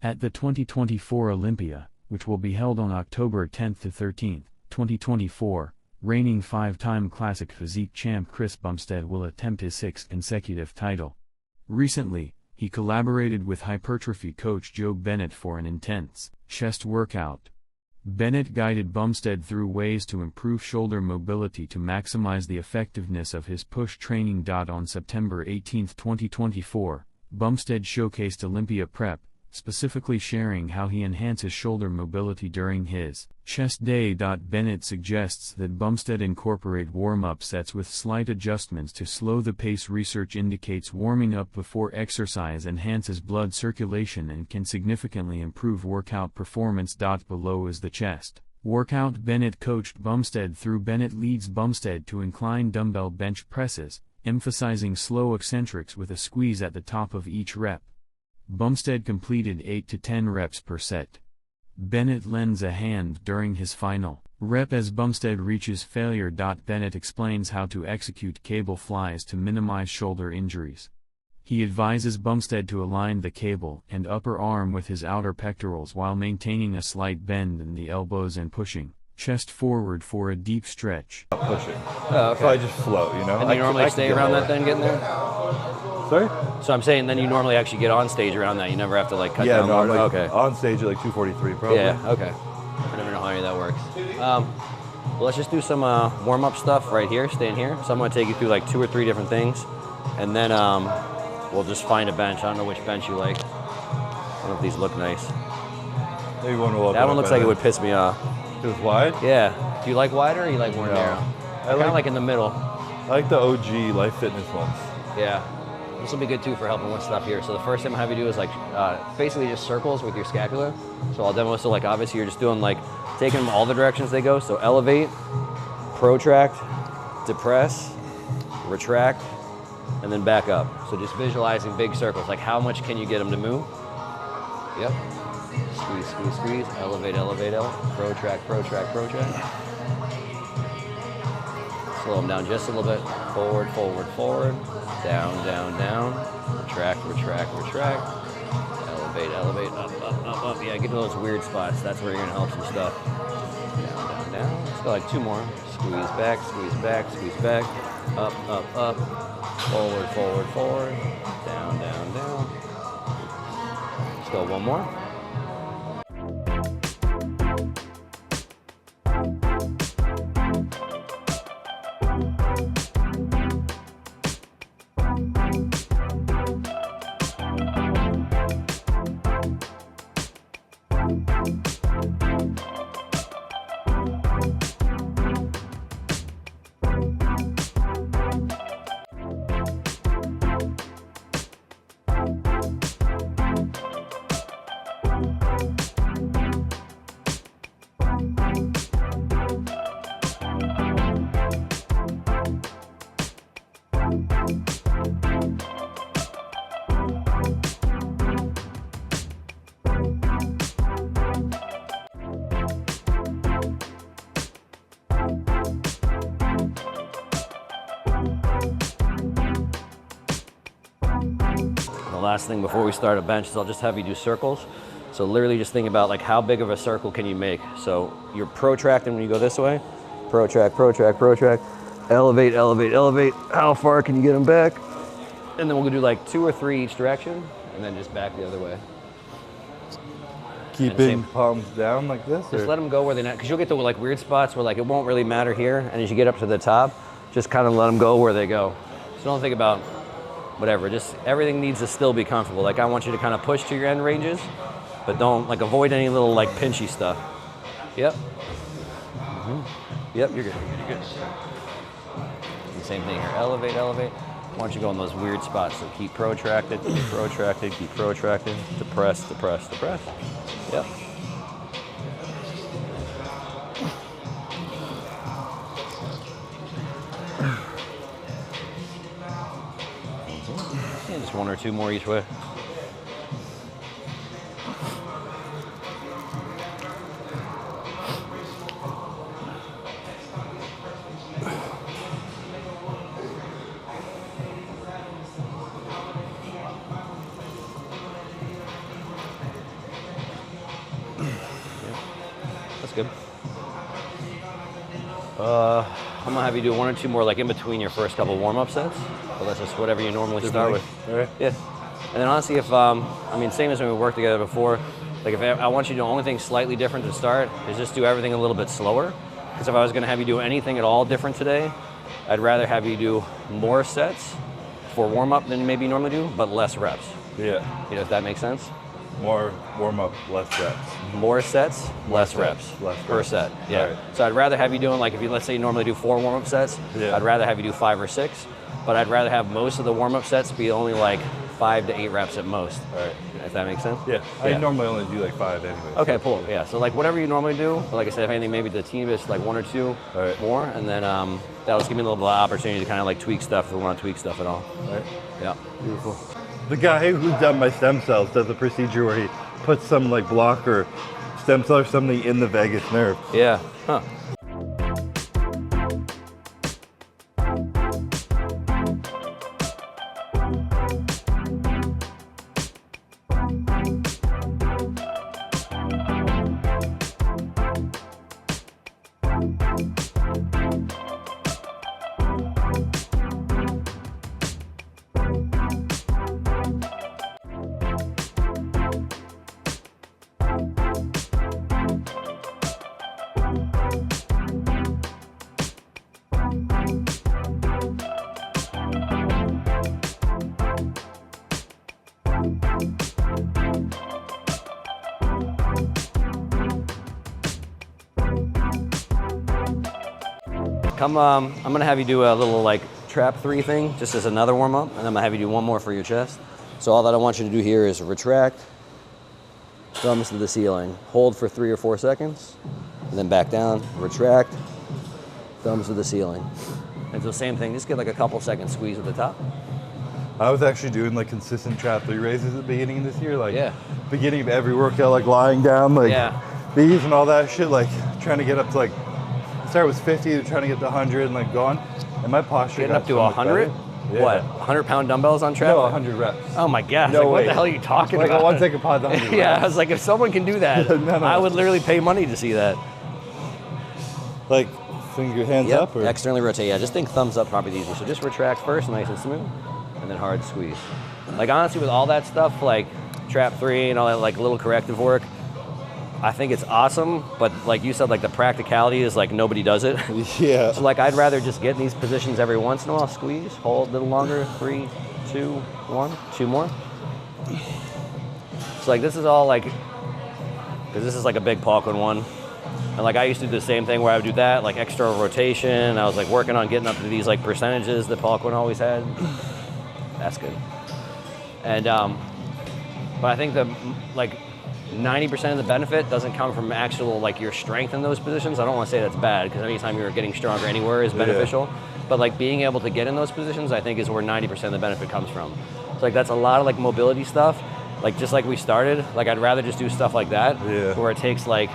At the 2024 Olympia, which will be held on October 10 to 13, 2024, reigning 5-time Classic Physique champ Chris Bumstead will attempt his 6th consecutive title. Recently, he collaborated with hypertrophy coach Joe Bennett for an intense chest workout. Bennett guided Bumstead through ways to improve shoulder mobility to maximize the effectiveness of his push training. On September 18, 2024, Bumstead showcased Olympia prep, specifically sharing how he enhances shoulder mobility during his chest day. Bennett suggests that Bumstead incorporate warm-up sets with slight adjustments to slow the pace. Research indicates warming up before exercise enhances blood circulation and can significantly improve workout performance. Below is the chest workout Bennett coached Bumstead through. Bennett leads Bumstead to incline dumbbell bench presses, emphasizing slow eccentrics with a squeeze at the top of each rep. Bumstead completed 8 to 10 reps per set. Bennett lends a hand during his final rep as Bumstead reaches failure. Bennett explains how to execute cable flies to minimize shoulder injuries. He advises Bumstead to align the cable and upper arm with his outer pectorals while maintaining a slight bend in the elbows and pushing chest forward for a deep stretch. Pushing. Oh, okay. So I just float, you know? And you normally stay around that then, getting there? Sorry? So I'm saying then you normally actually get on stage around that. You never have to like cut Yeah, down. no, I'm like okay. on stage at like 243 probably. Yeah, okay. I never know how any of that works. Well, let's just do some warm-up stuff right here, staying here. So I'm going to take you through like 2 or 3 different things, and then we'll just find a bench. I don't know which bench you like. I don't know if these look nice. Maybe one will that one looks like it would piss me off. It was wide? Yeah. Do you like wider or you like more narrow? I kind of like in the middle. I like the OG Life Fitness ones. Yeah. This will be good too for helping with stuff here. So the first thing I'm having you do is like basically just circles with your scapula. So I'll demo. So like obviously you're just doing like taking them all the directions they go. So elevate, protract, depress, retract, and then back up. So just visualizing big circles. Like how much can you get them to move? Yep. Squeeze, squeeze, squeeze. Elevate, elevate, elevate. Protract, protract, protract. Slow them down just a little bit. Forward, forward, forward. Down, down, down. Retract, retract, retract. Elevate, elevate. Up, up, up, up. Yeah, get to those weird spots. That's where you're going to help some stuff. Down, down, down. Let's go like 2 more. Squeeze back, squeeze back, squeeze back. Up, up, up. Forward, forward, forward. Down, down, down. Let's go 1 more. The last thing before we start a bench is I'll just have you do circles. So literally just think about like how big of a circle can you make. So you're protracting when you go this way. Protract, protract, protract. Elevate, elevate, elevate. How far can you get them back? And then we'll do like 2 or 3 each direction and then just back the other way. Keeping palms down like this? Just let them go where they're not, because you'll get to like weird spots where like it won't really matter here, and as you get up to the top, just kind of let them go where they go. So don't think about whatever, just everything needs to still be comfortable. Like I want you to kind of push to your end ranges, but don't like avoid any little like pinchy stuff. Yep. Yep, you're good, you're good. And same thing here, elevate, elevate. I want you to go in those weird spots, so keep protracted, keep protracted, keep protracted, depress, depress, depress. Yep. And just 1 or 2 more each way. Yeah. That's good. I'm gonna have you do 1 or 2 more like in between your first couple warm-up sets. But that's just whatever you normally start with. All right. Yeah. And then honestly, if I mean, same as when we worked together before. Like if I want you to do the only thing slightly different to start is just do everything a little bit slower. Because if I was gonna have you do anything at all different today, I'd rather have you do more sets for warm-up than maybe you normally do, but less reps. Yeah. You know, if that makes sense? More warm-up, less reps. More sets, less reps per set. Yeah. Right. So I'd rather have you doing like, if you, let's say you normally do 4 warm-up sets, I'd rather have you do 5 or 6, but I'd rather have most of the warm-up sets be only like 5 to 8 reps at most. All right. If that makes sense? Yeah. I normally only do like 5 anyway. Okay, cool. Yeah. So like whatever you normally do, but like I said, if anything, maybe the team is like 1 or 2 more, and then that'll just give me a little bit of opportunity to kind of like tweak stuff if we want to tweak stuff at all. All right. Yeah. Beautiful. The guy who's done my stem cells does a procedure where he puts some like block or stem cell or something in the vagus nerve. Yeah. Huh. I'm gonna have you do a little like trap 3 thing, just as another warm up, and I'm gonna have you do 1 more for your chest. So all that I want you to do here is retract, thumbs to the ceiling, hold for 3 or 4 seconds, and then back down, retract, thumbs to the ceiling. And so same thing, just get like a couple seconds squeeze at the top. I was actually doing like consistent trap 3 raises at the beginning of this year, like beginning of every workout, like lying down, like these and all that shit, like trying to get up to like, start was 50 to trying to get to 100 and like going, and my posture getting up to 100? What, 100-pound dumbbells on trap? No, 100 reps. Oh my gosh, no like, way. What the hell are you talking like about? A 1 second pod to 100 Yeah, reps. I was like, if someone can do that, I would literally pay money to see that. Like, finger hands up? Or? Externally rotate, yeah, just think thumbs up probably the easiest. So just retract first, nice and smooth, and then hard squeeze. Like honestly, with all that stuff, like trap 3 and all that like little corrective work, I think it's awesome, but like you said, like the practicality is like nobody does it. Yeah. So like I'd rather just get in these positions every once in a while, squeeze, hold a little longer, 3, 2, 1, 2 more. So like this is all like, because this is like a big Paulquin one. And like I used to do the same thing where I would do that, like external rotation. I was like working on getting up to these like percentages that Paulquin always had. That's good. And, but I think the like, 90% of the benefit doesn't come from actual like your strength in those positions. I don't want to say that's bad because anytime you're getting stronger anywhere is beneficial. But like being able to get in those positions, I think is where 90% of the benefit comes from. So like that's a lot of like mobility stuff. Like just like we started, like I'd rather just do stuff like that where it takes like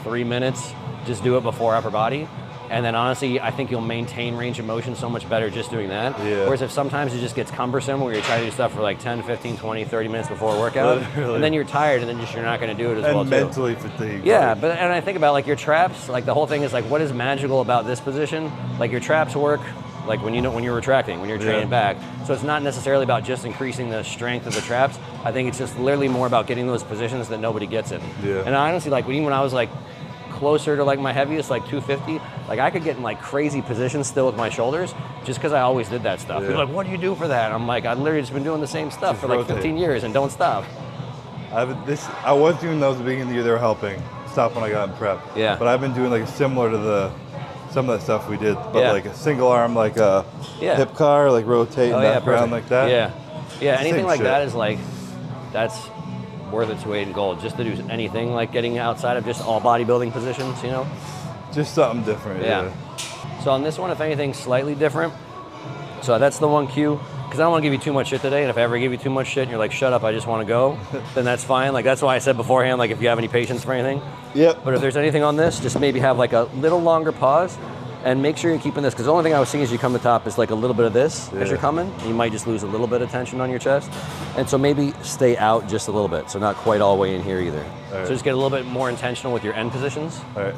3 minutes, just do it before upper body. And then honestly, I think you'll maintain range of motion so much better just doing that. Yeah. Whereas if sometimes it just gets cumbersome where you're trying to do stuff for like 10, 15, 20, 30 minutes before a workout, and then you're tired and then just you're not going to do it as well too. And mentally fatigued. Yeah, but and I think about like your traps, like the whole thing is like what is magical about this position? Like your traps work like when you're retracting, when you're training back. So it's not necessarily about just increasing the strength of the traps. I think it's just literally more about getting those positions that nobody gets in. Yeah. And honestly, like even when I was like closer to like my heaviest, like 250, like I could get in like crazy positions still with my shoulders just because I always did that stuff. People are like, what do you do for that? I'm like, I've literally just been doing the same stuff just for like 15 years and don't stop. I was doing those at the beginning of the year, they were helping. Stop when I got in prep. Yeah. But I've been doing like similar to some of the stuff we did, but like a single arm, like a hip car, like rotate back around like that. Yeah. Yeah, anything like that is like, that's worth its weight in gold, just to do anything like getting outside of just all bodybuilding positions, you know? Just something different, yeah. So on this one, if anything, slightly different. So that's the 1Q, because I don't want to give you too much shit today, and if I ever give you too much shit and you're like, shut up, I just want to go, then that's fine. Like that's why I said beforehand, like if you have any patience for anything. Yep. But if there's anything on this, just maybe have like a little longer pause, And make sure you're keeping this, because the only thing I was seeing as you come to the top is like a little bit of this as you're coming. You might just lose a little bit of tension on your chest. And so maybe stay out just a little bit, so not quite all the way in here either. So just get a little bit more intentional with your end positions. All right.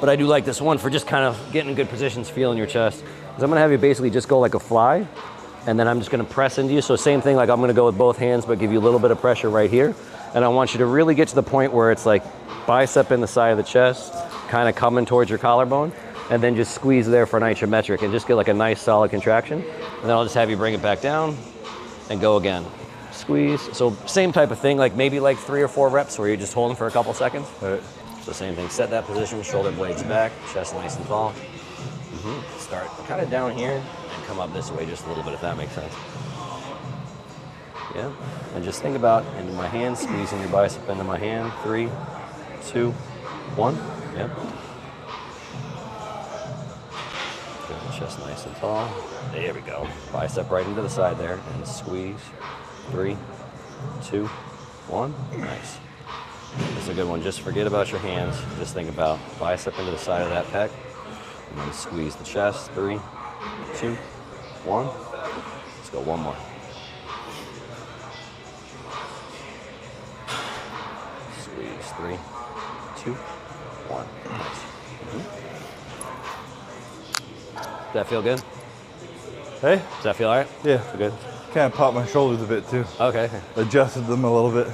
But I do like this one for just kind of getting in good positions, feeling your chest. Because I'm gonna have you basically just go like a fly, and then I'm just gonna press into you. So same thing, like I'm gonna go with both hands, but give you a little bit of pressure right here. And I want you to really get to the point where it's like bicep in the side of the chest, kind of coming towards your collarbone, and then just squeeze there for an isometric and just get like a nice solid contraction. And then I'll just have you bring it back down and go again. Squeeze. So same type of thing, like maybe like 3 or 4 reps where you're just holding for a couple seconds. All right. So same thing, set that position, shoulder blades back, chest nice and tall. Start kind of down here and come up this way just a little bit, if that makes sense. Yeah, and just think about into my hand, squeezing your bicep into my hand. 3, 2, 1, yep. Good, chest nice and tall. There we go. Bicep right into the side there and squeeze. 3, 2, 1, nice. That's a good one. Just forget about your hands. Just think about bicep into the side of that pec. And then squeeze the chest. 3, 2, 1. Let's go one more. Squeeze. 3, 2, 1. Nice. Does that feel good? Hey? Does that feel all right? Yeah. Feel good? Kind of popped my shoulders a bit too. Okay. Adjusted them a little bit.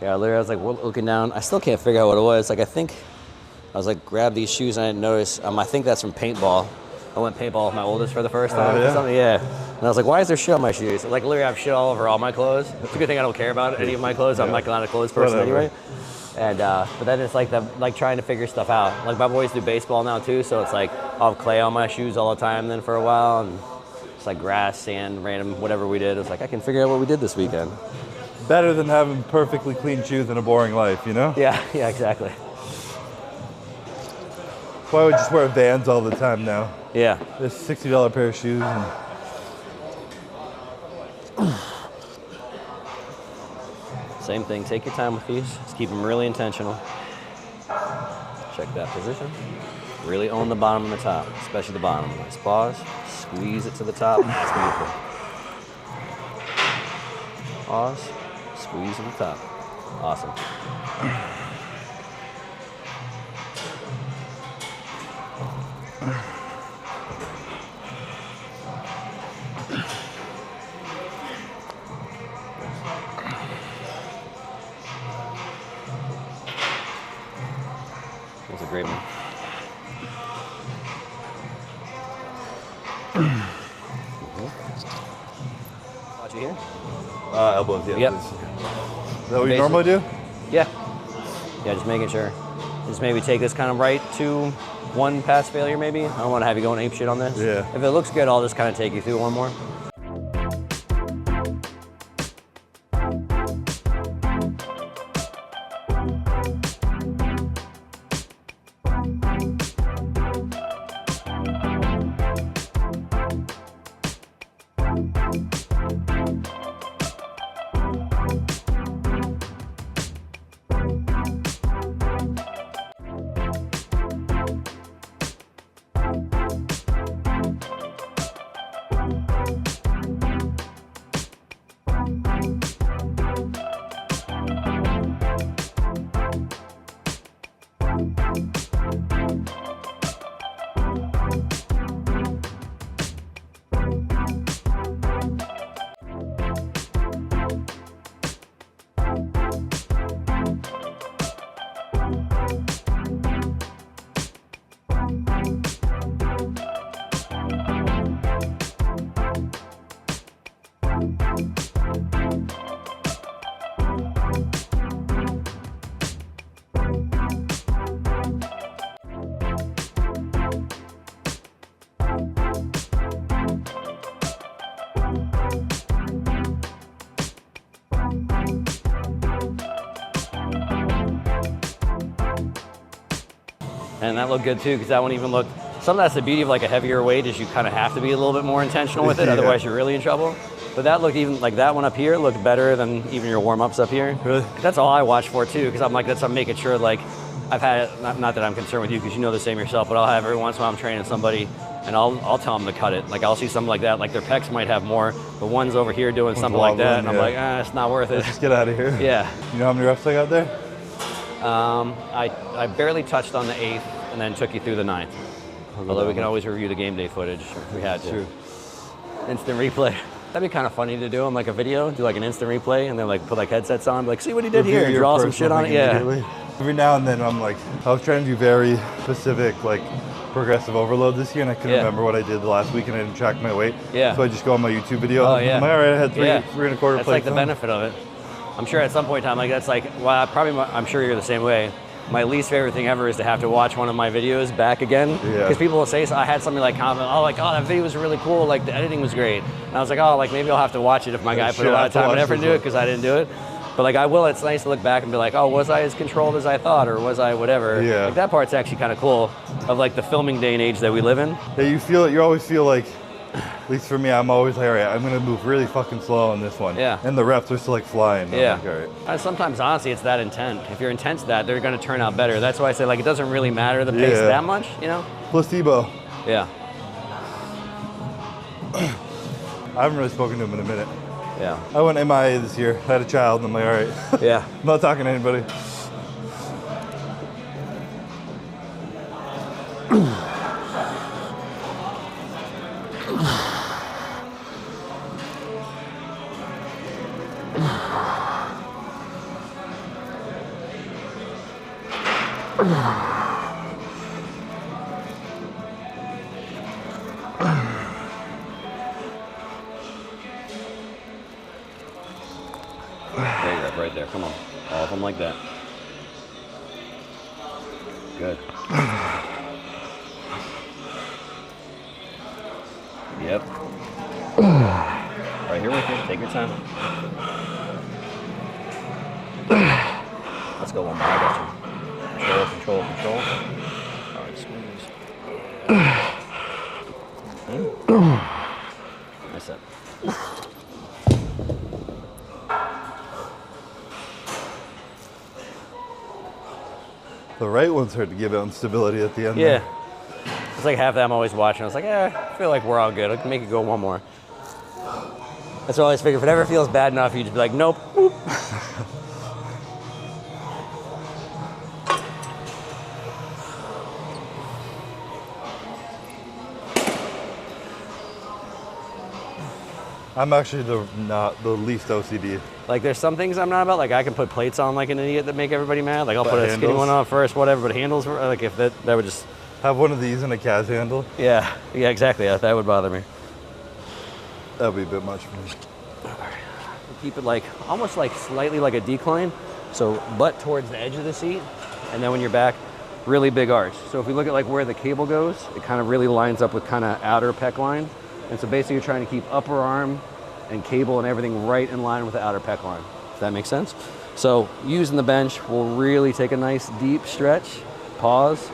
Yeah, literally, I was like looking down. I still can't figure out what it was. Like, I think I was like, grab these shoes and I didn't notice. I think that's from paintball. I went paintball with my oldest for the first time or something. Yeah. And I was like, why is there shit on my shoes? Like, literally, I have shit all over all my clothes. It's a good thing I don't care about any of my clothes. I'm like not a clothes person anyway. And but then it's like trying to figure stuff out. Like my boys do baseball now too, so it's like I'll have clay on my shoes all the time. Then for a while, and it's like grass, sand, random whatever we did. It's like I can figure out what we did this weekend. Better than having perfectly clean shoes in a boring life, you know? Yeah, exactly. Why would just wear Vans all the time now? Yeah. This $60 pair of shoes. And same thing, take your time with these. Just keep them really intentional. Check that position. Really own the bottom and the top, especially the bottom. Nice pause, squeeze it to the top. That's beautiful. Pause, squeeze to the top. Awesome. That's a great one. Watch you here? Elbows, yeah. Yep. Is that what you normally do? Yeah. Yeah, just making sure. Just maybe take this kind of right to one pass failure maybe. I don't want to have you going ape shit on this. Yeah. If it looks good, I'll just kind of take you through one more. And that looked good too, because that one even looked, some of that's the beauty of like a heavier weight is you kind of have to be a little bit more intentional with it, otherwise you're really in trouble. But that looked even, like that one up here looked better than even your warm-ups up here. Really? That's all I watch for too, because I'm like, I'm making sure like, I've had, not that I'm concerned with you because you know the same yourself, but I'll have every once in a while I'm training somebody and I'll tell them to cut it. Like I'll see something like that, like their pecs might have more, but one's over here doing something like that, and I'm like, it's not worth it. Let's just get out of here. Yeah. You know how many reps I got there? I barely touched on the 8th and then took you through the 9th. Although we can always review the game day footage if we had to. True. Instant replay. That'd be kind of funny to do on like a video, do like an instant replay, and then like put like headsets on, like see what he did here, and draw some shit on it. Yeah. Every now and then I'm like, I was trying to do very specific like progressive overload this year, and I couldn't remember what I did the last week, and I didn't track my weight. Yeah. So I just go on my YouTube video. Oh yeah. I'm like, all right, I had three and a quarter plates. That's like the benefit of it. I'm sure at some point in time, like that's like, well, I'm sure you're the same way. My least favorite thing ever is to have to watch one of my videos back again. Because people will say, so I had something like comment, oh, that video was really cool, like the editing was great. And I was like, oh, like maybe I'll have to watch it if my guy put a lot of time and effort into it because I didn't do it. But like I will, it's nice to look back and be like, oh, was I as controlled as I thought, or was I whatever? Yeah. Like that part's actually kind of cool of like the filming day and age that we live in. Yeah, you always feel like, at least for me, I'm always like, all right, I'm gonna move really fucking slow on this one. Yeah. And the reps are still like flying. Yeah. Like, all right. Sometimes honestly, it's that intent. If you're intense that, they're gonna turn out better. That's why I say like it doesn't really matter the pace that much, you know? Placebo. Yeah. I haven't really spoken to him in a minute. Yeah. I went MIA this year. I had a child, and I'm like, all right. Yeah. I'm not talking to anybody. There you go, right there. Come on. All of them like that. Good. Yep. Right here with you. Take your time. Let's go one more. I got you. Control. All right, squeeze. Nice up. The right one's hard to give out stability at the end. Yeah. It's like half that I'm always watching. I was like, I feel like we're all good. I can make it go one more. That's what I always figure. If it ever feels bad enough, you just be like, nope. I'm actually not the least OCD. Like there's some things I'm not about. Like I can put plates on like an idiot that make everybody mad. Like I'll put a skinny one on first, whatever. But handles, like if that would just have one of these and a Kaz handle. Yeah, exactly. That would bother me. That would be a bit much for me. Keep it like almost like slightly like a decline, so butt towards the edge of the seat, and then when you're back, really big arch. So if we look at like where the cable goes, it kind of really lines up with kind of outer pec line. And so basically you're trying to keep upper arm and cable and everything right in line with the outer pec line. Does that make sense? So using the bench, we'll really take a nice deep stretch, pause,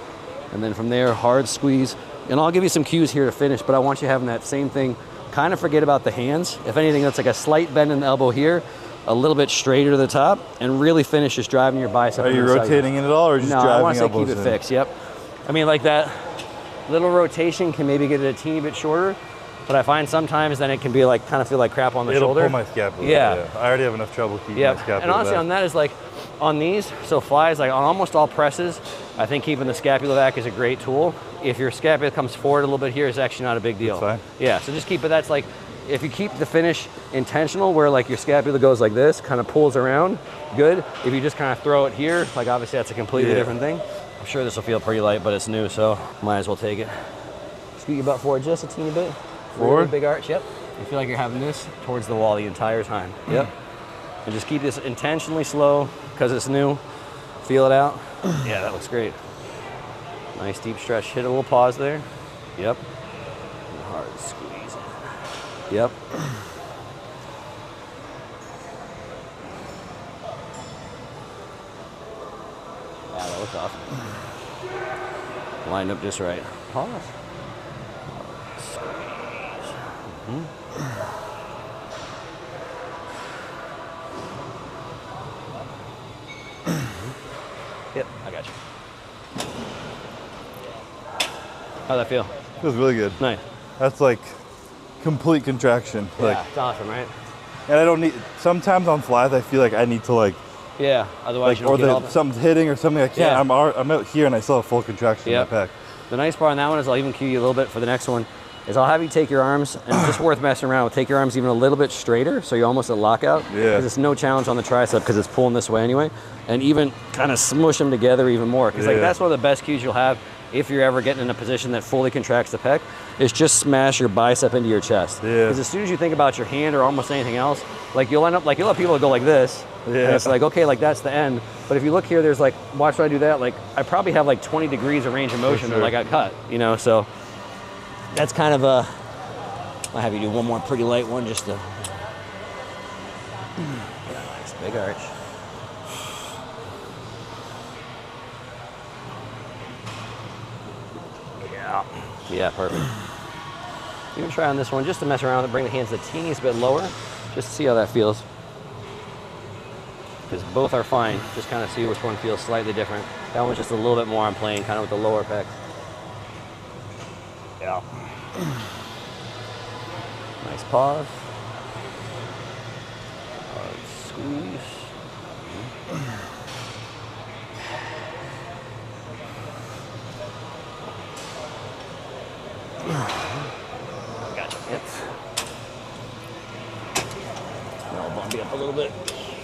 and then from there, hard squeeze. And I'll give you some cues here to finish, but I want you having that same thing. Kind of forget about the hands. If anything, that's like a slight bend in the elbow here, a little bit straighter to the top, and really finish just driving your bicep. Are you rotating it at all, or just driving elbows in? No, I want to say keep it fixed, yep. I mean, like that little rotation can maybe get it a teeny bit shorter, but I find sometimes then it can be like, kind of feel like crap on the shoulder. It'll pull my scapula. Yeah. I already have enough trouble keeping my scapula. And honestly, on that is like, on these, so flies, like on almost all presses, I think keeping the scapula back is a great tool. If your scapula comes forward a little bit here, it's actually not a big deal. That's fine. Yeah, so just keep it, that's like, if you keep the finish intentional, where like your scapula goes like this, kind of pulls around, good. If you just kind of throw it here, like obviously that's a completely different thing. I'm sure this will feel pretty light, but it's new, so might as well take it. Scoot your butt forward just a teeny bit. Forward? Really big arch, yep. You feel like you're having this towards the wall the entire time. Yep. And just keep this intentionally slow, because it's new. Feel it out. Yeah, that looks great. Nice deep stretch. Hit a little pause there. Yep. And hard squeeze. Yep. Yeah, that looks awesome. Lined up just right. Pause. Yep, I got you. How'd that feel? Feels really good. Nice. That's like complete contraction. Yeah, Like, it's awesome, right? and I don't need, sometimes on flies I feel like I need to like, yeah, otherwise you don't get all the... something's hitting or something, I can't. Yeah. I'm out here and I still have full contraction in my pec. The nice part on that one is I'll even cue you a little bit for the next one, is I'll have you take your arms, and it's just worth messing around with, take your arms even a little bit straighter, so you're almost at lockout. Yeah. Because it's no challenge on the tricep, because it's pulling this way anyway. And even kind of smush them together even more, because like that's one of the best cues you'll have if you're ever getting in a position that fully contracts the pec, is just smash your bicep into your chest. Yeah. Because as soon as you think about your hand or almost anything else, like you'll end up, like you'll have people go like this, and it's like, okay, like that's the end. But if you look here, there's like, watch when I do that, like I probably have like 20 degrees of range of motion that like I cut, you know, so that's kind of a, I'll have you do one more pretty light one just to, nice big arch. Yeah, perfect. You can try on this one just to mess around with it, bring the hands the teeniest bit lower, just to see how that feels. Because both are fine, just kind of see which one feels slightly different. That one's just a little bit more I'm playing kind of with the lower pec. Yeah. Nice pause. Hard squeeze. Gotcha. Yep. I'll bump you up a little bit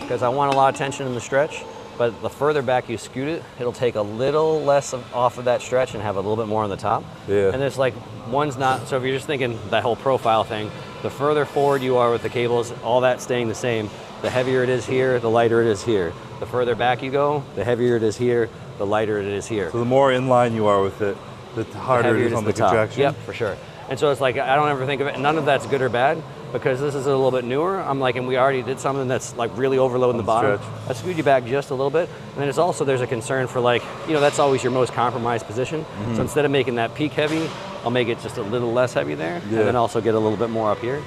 because I want a lot of tension in the stretch, but the further back you scoot it, it'll take a little less off of that stretch and have a little bit more on the top. Yeah. And it's like one's not, so if you're just thinking that whole profile thing, the further forward you are with the cables, all that staying the same, the heavier it is here, the lighter it is here. The further back you go, the heavier it is here, the lighter it is here. So the more in line you are with it, the harder it is on the contraction. Yep, for sure. And so it's like, I don't ever think of it, none of that's good or bad, because this is a little bit newer. I'm like, and we already did something that's like really overloading the bottom. I screwed you back just a little bit. And then it's also, there's a concern for like, you know, that's always your most compromised position. So instead of making that peak heavy, I'll make it just a little less heavy there, and then also get a little bit more up here.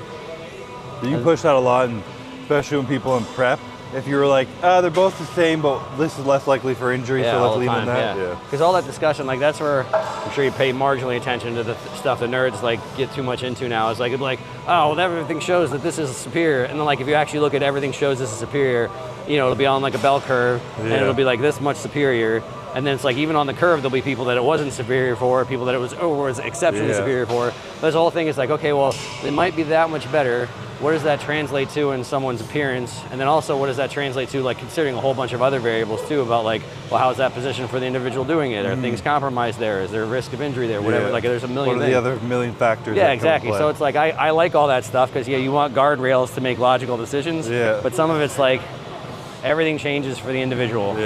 You push that a lot, and especially when people in prep, if you were like, they're both the same, but this is less likely for injury, so let's leave in that. Because all that discussion, like that's where I'm sure you pay marginally attention to the stuff the nerds like get too much into now. It's like, it'd be like, oh, well, everything shows that this is superior. And then like, if you actually look at everything shows this is superior, you know, it'll be on like a bell curve, and it'll be like this much superior. And then it's like, even on the curve, there'll be people that it wasn't superior for, people that it was exceptionally superior for. But this whole thing is like, okay, well, it might be that much better. What does that translate to in someone's appearance? And then also, what does that translate to, like considering a whole bunch of other variables too, about like, well, how's that position for the individual doing it? Are things compromised there? Is there a risk of injury there? Whatever, like there's a million things. What are the other million factors? Yeah, exactly. So it's like, I like all that stuff, because you want guardrails to make logical decisions. But some of it's like, everything changes for the individual.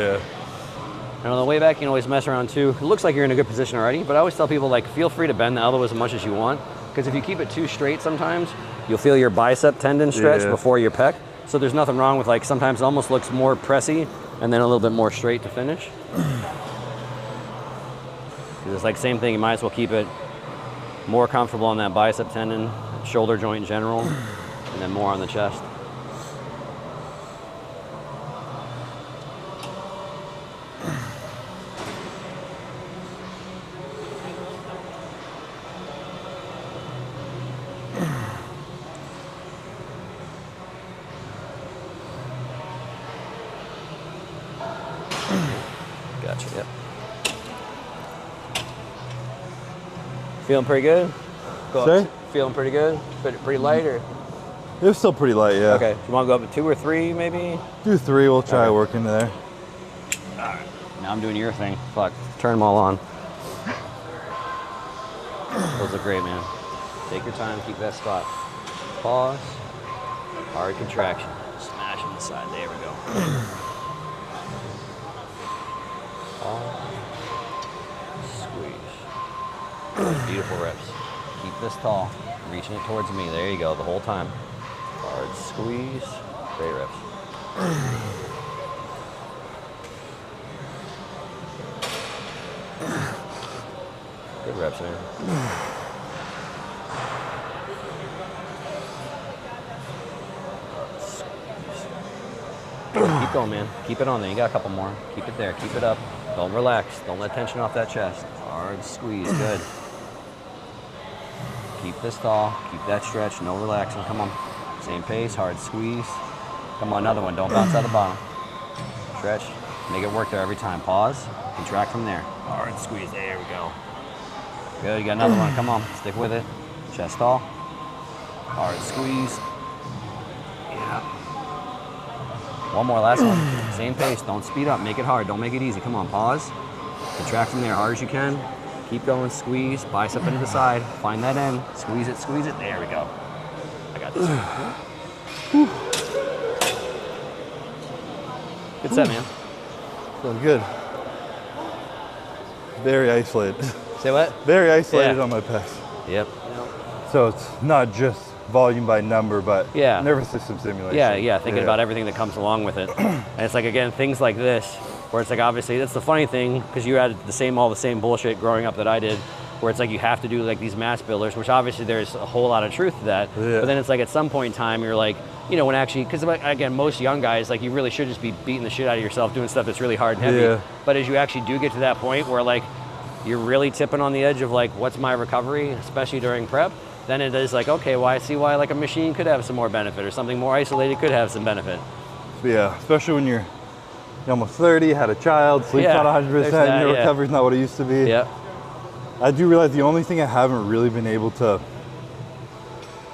And on the way back, you can always mess around too. It looks like you're in a good position already, but I always tell people, like, feel free to bend the elbow as much as you want, because if you keep it too straight sometimes, you'll feel your bicep tendon stretch before your pec. So there's nothing wrong with, like, sometimes it almost looks more pressy and then a little bit more straight to finish. It's like same thing, you might as well keep it more comfortable on that bicep tendon, shoulder joint in general, and then more on the chest. Gotcha, yep. Feeling pretty good? Sorry? Feeling pretty good? Pretty light, or? It's still pretty light, yeah. Okay, you want to go up to 2 or 3 maybe? Do 3, we'll try working there. Alright, now I'm doing your thing. Fuck, turn them all on. Those look great, man. Take your time, keep that spot. Pause, hard contraction. Smash on the side, there we go. Squeeze. Beautiful reps. Keep this tall. Reaching it towards me. There you go, the whole time. Hard squeeze. Great reps. Good reps there. Keep going, man. Keep it on there. You got a couple more. Keep it there. Keep it up. Don't relax. Don't let tension off that chest. Hard squeeze. Good. Keep this tall. Keep that stretch. No relaxing. Come on. Same pace. Hard squeeze. Come on, another one. Don't bounce out the bottom. Stretch. Make it work there every time. Pause. Contract from there. Hard squeeze. There we go. Good. You got another one. Come on. Stick with it. Chest tall. Hard squeeze. Yeah. One more, last one. Same pace, don't speed up, make it hard, don't make it easy. Come on, pause. Contract from there hard as you can. Keep going, squeeze, bicep into the side. Find that end, squeeze it, there we go. I got this. Good set, man. Feeling good. Very isolated. Say what? Very isolated on my pecs. Yep. So it's not just volume by number, but nervous system stimulation. Yeah, thinking about everything that comes along with it. And it's like, again, things like this, where it's like, obviously, that's the funny thing, because you had all the same bullshit growing up that I did, where it's like you have to do like these mass builders, which obviously there's a whole lot of truth to that. Yeah. But then it's like at some point in time, you're like, you know, when actually, because again, most young guys, like you really should just be beating the shit out of yourself doing stuff that's really hard and heavy. Yeah. But as you actually do get to that point where like you're really tipping on the edge of like, what's my recovery, especially during prep, then it is like, okay, well, I see why like a machine could have some more benefit or something more isolated could have some benefit. Yeah, especially when you're almost 30, had a child, sleep's not 100%, your recovery's not what it used to be. Yeah. I do realize the only thing I haven't really been able to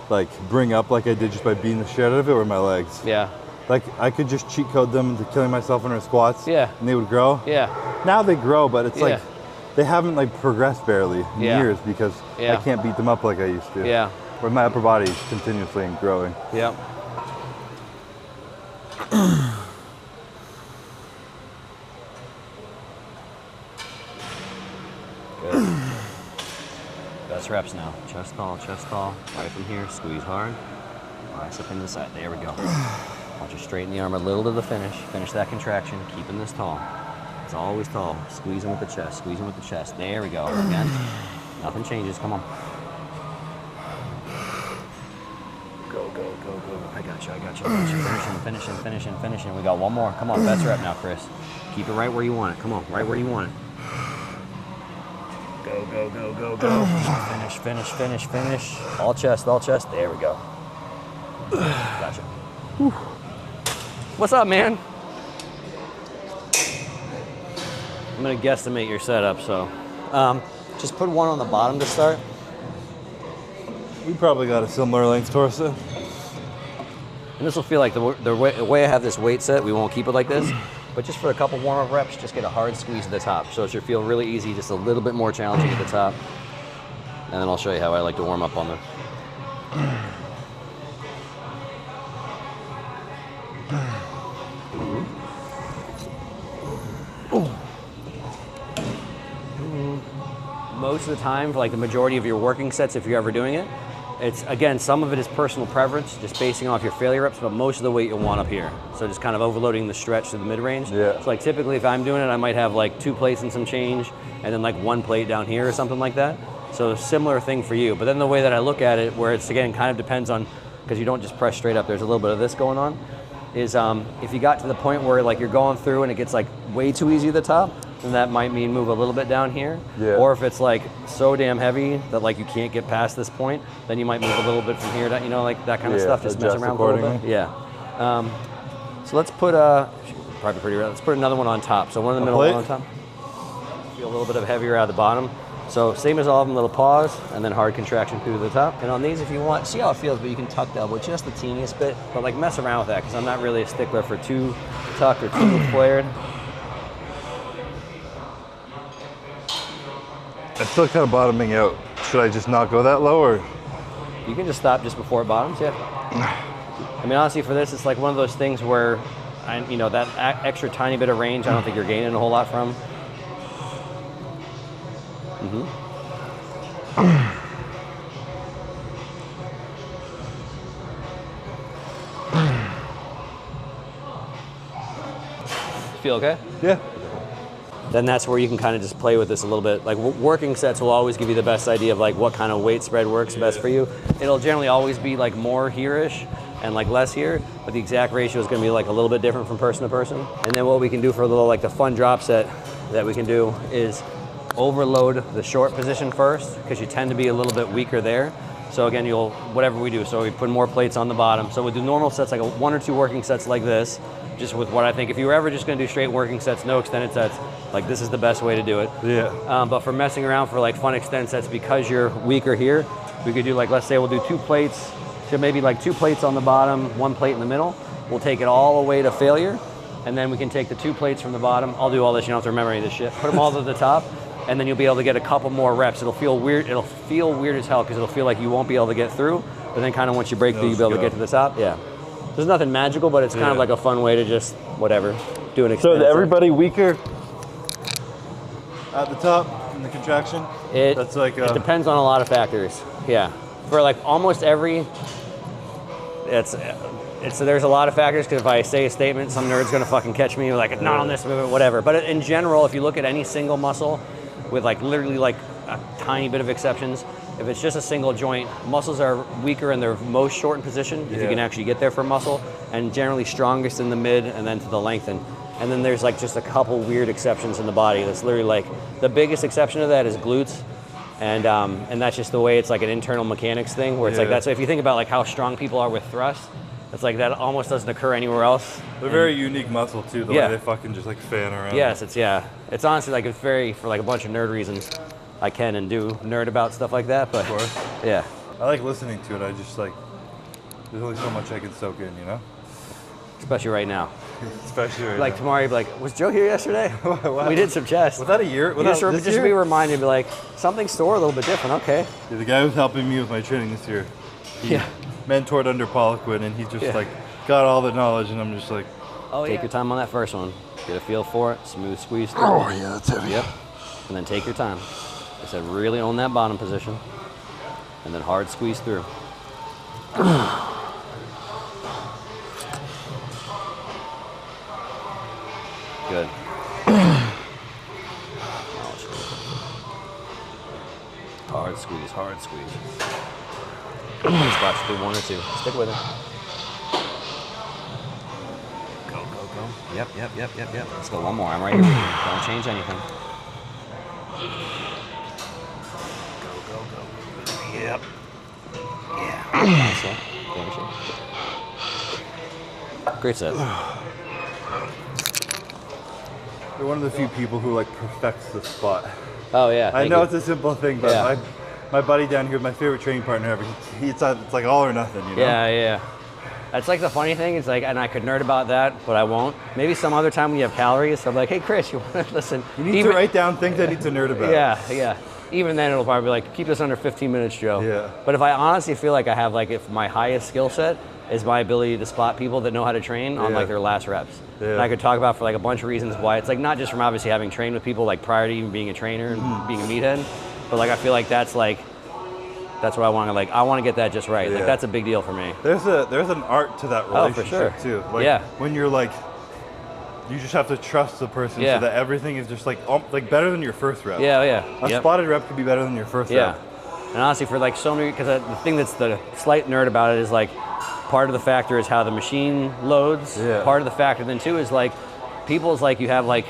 like bring up like I did just by beating the shit out of it were my legs. Yeah. Like I could just cheat code them into killing myself in our squats. Yeah. And they would grow. Yeah. Now they grow, but it's like they haven't like progressed barely in years because I can't beat them up like I used to. Yeah. Where my upper body is continuously growing. Yeah. Good. Best reps now. Chest tall, right from here, squeeze hard. Bicep into the side, there we go. Watch you straighten the arm a little to the finish. Finish that contraction, keeping this tall. It's always tall. Squeezing with the chest, squeezing with the chest. There we go. Again, nothing changes, come on. Go. I got you. Finishing. We got one more. Come on, best rep now, Chris. Keep it right where you want it. Come on, right where you want it. Go. Finish. All chest. There we go. Gotcha. Whew. What's up, man? I'm gonna guesstimate your setup, so just put one on the bottom to start. We probably got a similar length torso. And this will feel like the way I have this weight set, we won't keep it like this, but just for a couple warm-up reps, just get a hard squeeze at the top. So it should feel really easy, just a little bit more challenging at the top. And then I'll show you how I like to warm up on the. Most of the time, for like the majority of your working sets, if you're ever doing it, it's, again, some of it is personal preference, just basing off your failure reps, but most of the weight you'll want up here. So just kind of overloading the stretch to the mid-range. Yeah. So like typically if I'm doing it, I might have like 2 plates and some change, and then like 1 plate down here or something like that. So a similar thing for you. But then the way that I look at it, where it's, again, kind of depends on, because you don't just press straight up, there's a little bit of this going on, is if you got to the point where like you're going through and it gets like way too easy at the top, then that might mean move a little bit down here. Yeah. Or if it's like so damn heavy that like you can't get past this point, then you might move a little bit from here to, you know, like that kind of stuff, just mess around a little bit. Yeah. So let's put probably pretty. Let's put another one on top. So one in the middle, one on top. Feel a little bit of heavier out of the bottom. So same as all of them, little pause, and then hard contraction through the top. And on these, if you want, see how it feels, but you can tuck the elbow just the teeniest bit, but like mess around with that, because I'm not really a stickler for too tucked or too flared. I'm still kind of bottoming out. Should I just not go that low, or? You can just stop just before it bottoms, yeah. I mean, honestly, for this, it's like one of those things where, you know, that extra tiny bit of range, I don't think you're gaining a whole lot from. Feel okay? Yeah. then that's where you can kind of just play with this a little bit. Like working sets will always give you the best idea of like what kind of weight spread works best for you. It'll generally always be like more here-ish and like less here, but the exact ratio is gonna be like a little bit different from person to person. And then what we can do for a little like the fun drop set that we can do is overload the short position first, because you tend to be a little bit weaker there. So again, whatever we do, so we put more plates on the bottom. So we do normal sets, like 1 or 2 working sets like this, just with what I think, if you were ever just gonna do straight working sets, no extended sets, like this is the best way to do it. Yeah. But for messing around for like fun extended sets, because you're weaker here, we could do like, let's say we'll do 2 plates, so maybe like 2 plates on the bottom, 1 plate in the middle. We'll take it all the way to failure, and then we can take the 2 plates from the bottom. I'll do all this, you don't have to remember any of this shit. Put them all to the top, and then you'll be able to get a couple more reps. It'll feel weird as hell, because it'll feel like you won't be able to get through, but then kind of once you break through, you'll be able to get to the top. Yeah. There's nothing magical, but it's kind of like a fun way to just, whatever, do an extended So is everybody weaker at the top in the contraction? That's like it depends on a lot of factors. Yeah. For like almost every, there's a lot of factors, because if I say a statement, some nerd's gonna fucking catch me like, not on this movement, whatever. But in general, if you look at any single muscle, with like literally like a tiny bit of exceptions, if it's just a single joint, muscles are weaker in their most shortened position, if you can actually get there for muscle, and generally strongest in the mid and then to the lengthen. And then there's like just a couple weird exceptions in the body. That's literally like, the biggest exception of that is glutes. And that's just the way, it's like an internal mechanics thing, where it's like that. So if you think about like how strong people are with thrust, it's like that almost doesn't occur anywhere else. They're very unique muscle too, the way they fucking just like fan around. Yes, it's honestly like, it's very, for like a bunch of nerd reasons, I can and do nerd about stuff like that, but of course. Yeah. I like listening to it. I just like, there's only so much I can soak in, you know? Especially right now. Especially right like now. Tomorrow, you'd be like, was Joe here yesterday? We did some chest. Was that a year? Just be reminded, be like, something's sore a little bit different, okay. Yeah, the guy who's helping me with my training this year, he mentored under Poliquin, and he just like got all the knowledge, and I'm just like, take your time on that first one. Get a feel for it, smooth squeeze through. Oh yeah, that's heavy. Yep. And then take your time. I said really own that bottom position, and then hard squeeze through. Good. Hard squeeze, hard squeeze. Spots to do 1 or 2. Stick with it. Go, go, go. Yep. Let's go 1 more. I'm right here with you. Don't change anything. Go. Yep. Yeah. Great set. You're one of the few people who like perfects the spot. Oh yeah. I know it's a simple thing, but my buddy down here, my favorite training partner ever, it's like all or nothing, you know? Yeah. That's like the funny thing. It's like, and I could nerd about that, but I won't. Maybe some other time when you have calories, I'm like, hey Chris, you want to listen? You need to write down things I need to nerd about. Yeah. Even then, it'll probably be like, keep this under 15 minutes, Joe. Yeah. But if I honestly feel like I have like, if my highest skill set is my ability to spot people that know how to train on like their last reps. Yeah. And I could talk about for like a bunch of reasons why. It's like not just from obviously having trained with people like prior to even being a trainer and being a meathead, but like I feel like that's what I want to like. I want to get that just right. Like that's a big deal for me. There's an art to that relationship too. Like when you're like, you just have to trust the person so that everything is just like better than your first rep. A spotted rep could be better than your first rep. And honestly, for like so many, because the thing that's the slight nerd about it is like, part of the factor is how the machine loads. Part of the factor then too is like, people's like, you have like,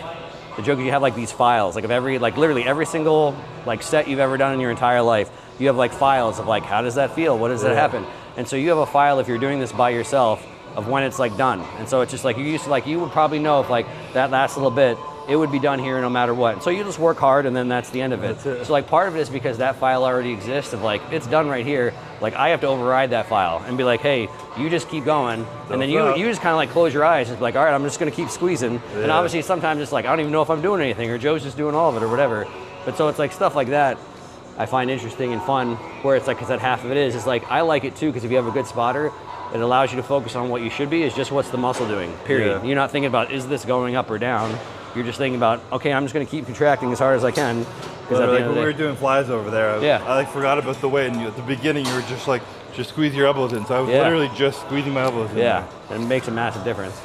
the joke is you have like these files, like of every, like literally every single like set you've ever done in your entire life, you have like files of like, how does that feel? What does that happen? And so you have a file if you're doing this by yourself of when it's like done. And so it's just like, you would probably know if like that lasts a little bit, it would be done here no matter what. So you just work hard and then that's the end of it. So like part of it is because that file already exists of like, it's done right here. Like I have to override that file and be like, hey, you just keep going. And then you just kind of like close your eyes. It's like, all right, I'm just gonna keep squeezing. And obviously sometimes it's like, I don't even know if I'm doing anything or Joe's just doing all of it or whatever. But so it's like stuff like that I find interesting and fun where it's like, cause that half of it is like, I like it too, because if you have a good spotter, it allows you to focus on what you should be is just what's the muscle doing, period. You're not thinking about, is this going up or down? You're just thinking about, okay, I'm just going to keep contracting as hard as I can. Because like when we were doing flies over there, I like forgot about the weight, and at the beginning you were just like, just squeeze your elbows in. So I was literally just squeezing my elbows in. Yeah, and it makes a massive difference.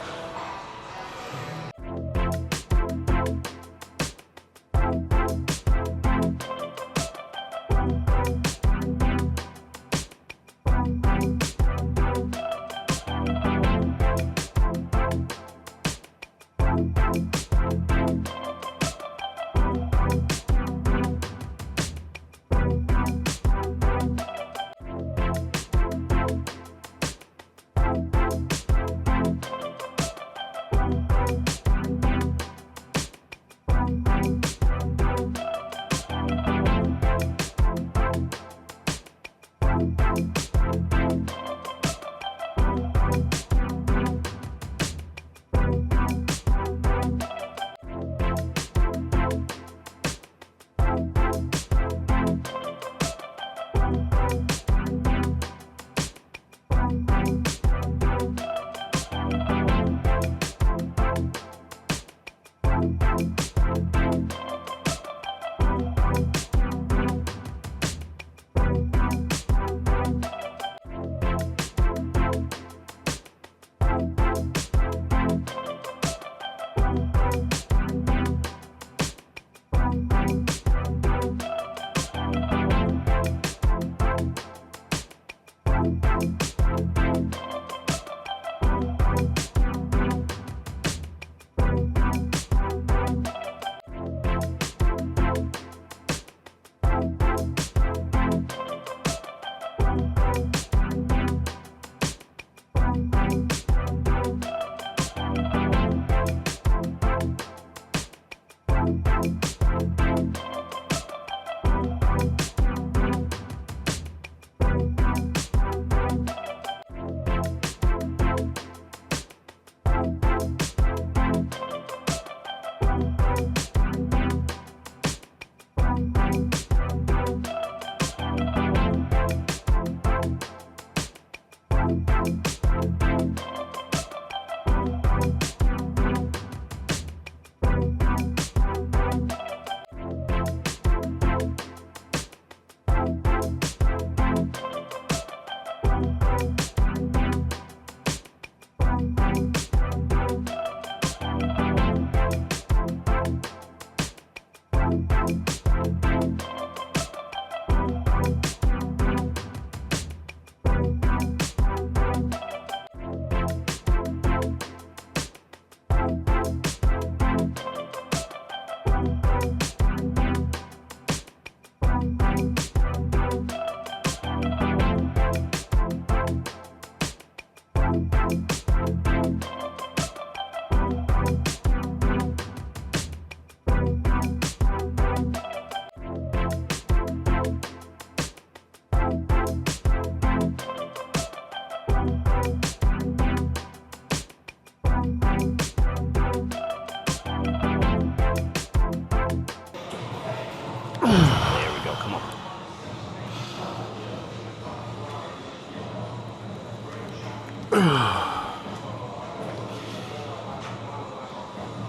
There we go, come on.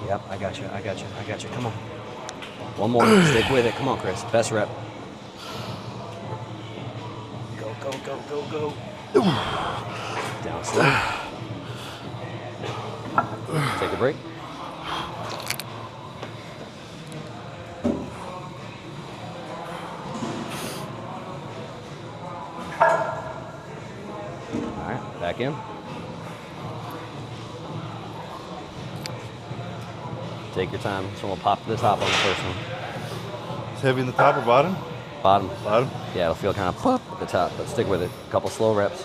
Yep, I got you, I got you, I got you, come on. One more, stick with it, come on, Chris, best rep. Go, go, go, go, go. Down slow. Take a break. All right, back in. Take your time. This one will pop to the top on the first one. It's heavy in the top or bottom? Bottom. Bottom? Yeah, it'll feel kind of pop at the top, but stick with it. A couple slow reps.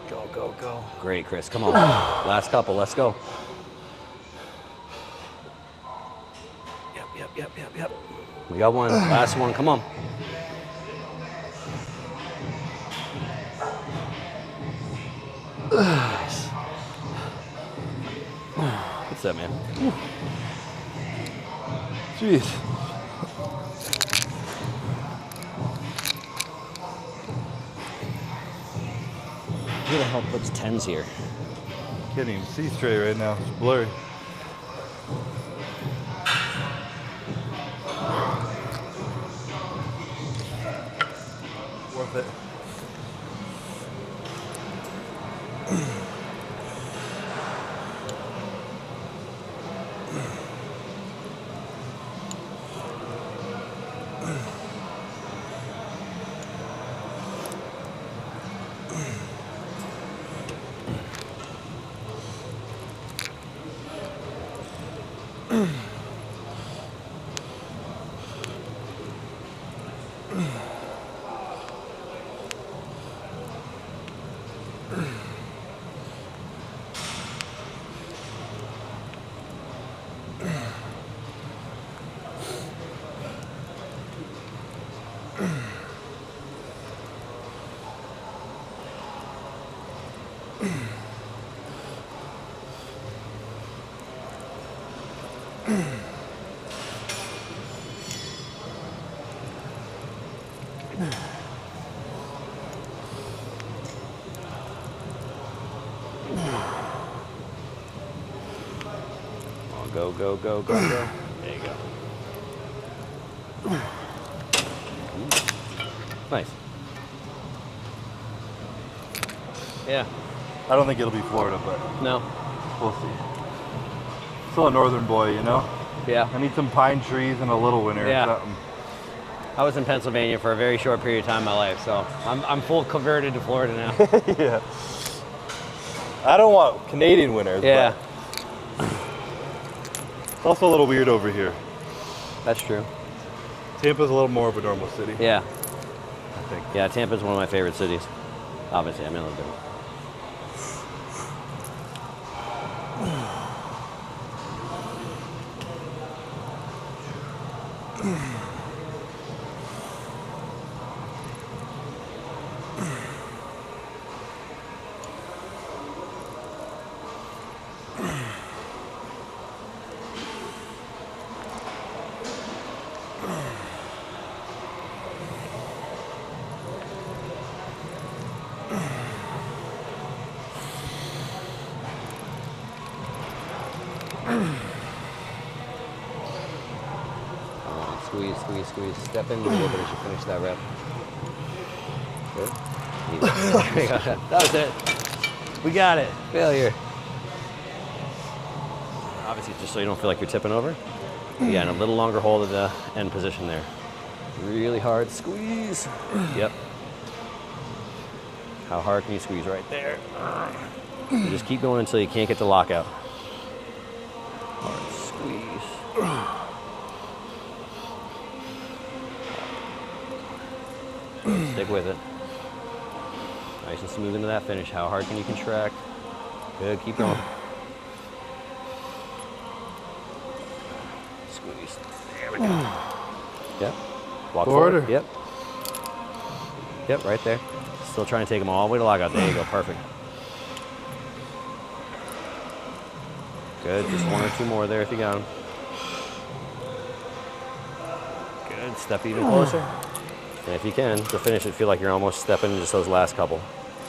Go, go, go. Great, Chris. Come on. Last couple. Let's go. Yep. We got one. Last one. Come on. Nice. What's that, man? Jeez. Who the hell puts 10s here? Can't even see straight right now. It's blurry. Worth it. Go, go, go, go, go. There you go. Nice. Yeah. I don't think it'll be Florida, but No. we'll see. Still a northern boy, you know? Yeah. I need some pine trees and a little winter Yeah. or something. I was in Pennsylvania for a very short period of time in my life, so I'm full converted to Florida now. Yeah. I don't want Canadian winters, Yeah. but it's also a little weird over here. That's true. Tampa's a little more of a normal city, Yeah. I think. Yeah, Tampa's one of my favorite cities. Obviously, I mean, I lived in it. Squeeze, squeeze, squeeze. Step in a little bit as you finish that rep. Good. That was it. We got it. Failure. Obviously, just so you don't feel like you're tipping over. Yeah, and a little longer hold of the end position there. Really hard squeeze. Yep. How hard can you squeeze right there? And just keep going until you can't get the lockout. Hard squeeze. Stick with it. Nice and smooth into that finish. How hard can you contract? Good, keep going. Squeeze. There we go. Yep. Walk forward. Yep. Yep, right there. Still trying to take them all the way to lockout. There you go, perfect. Good, just 1 or 2 more there if you got them. Good, step even closer. And if you can, to finish it, feel like you're almost stepping just those last couple.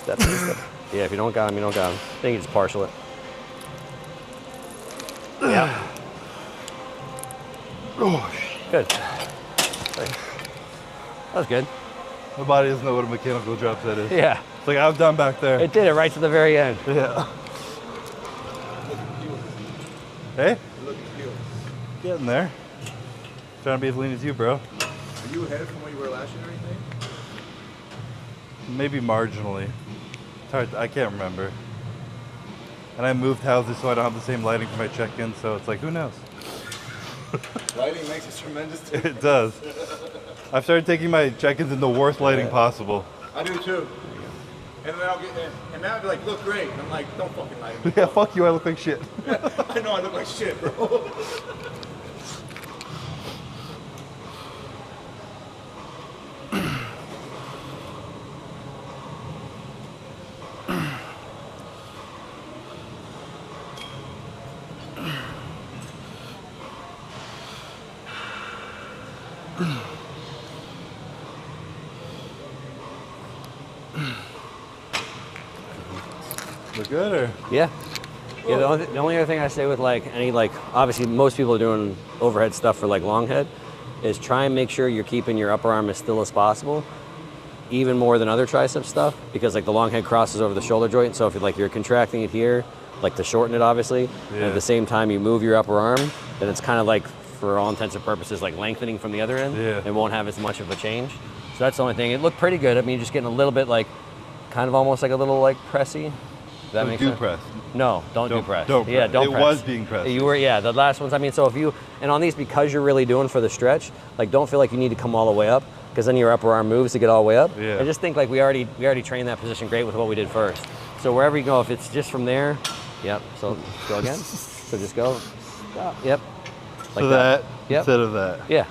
Step, step. Yeah, if you don't got them, you don't got them. Then you just partial it. Yeah. Good. That was good. My body doesn't know what a mechanical drop set is. Yeah. It's like I was done back there. It did it right to the very end. Yeah. Hey? Getting there. Trying to be as lean as you, bro. Are you ahead from where you were last year or anything? Maybe marginally. It's hard. I can't remember. And I moved houses so I don't have the same lighting for my check-in, so it's like, who knows? Lighting makes a tremendous difference. It does. I've started taking my check-ins in the worst lighting possible. I do too. And then I'll get in, and now I'll be like, look great. And I'm like, don't fucking lie to me. Yeah, fuck you, I look like shit. I know I look like shit, bro. Look good, or? Yeah. Yeah, the only other thing I say with like any, like, obviously most people are doing overhead stuff for like long head, is try and make sure you're keeping your upper arm as still as possible, even more than other tricep stuff, because like the long head crosses over the shoulder joint. So if you're contracting it here, like to shorten it obviously, and at the same time you move your upper arm, then it's kind of like, for all intents and purposes, like lengthening from the other end. Yeah. It won't have as much of a change. So that's the only thing. It looked pretty good. I mean, you're just getting a little bit like, kind of almost like a little like pressy. Does that make sense? press. No, don't do press. Don't Yeah, press. don't it press. was being pressed. You were, yeah, the last ones, I mean, so if you, and on these, because you're really doing for the stretch, like don't feel like you need to come all the way up, because then your upper arm moves to get all the way up. Yeah. I just think like we already trained that position great with what we did first. So wherever you go, if it's just from there, yep, so go again. So just go, yep. Like so that Yep. instead of that. Yeah.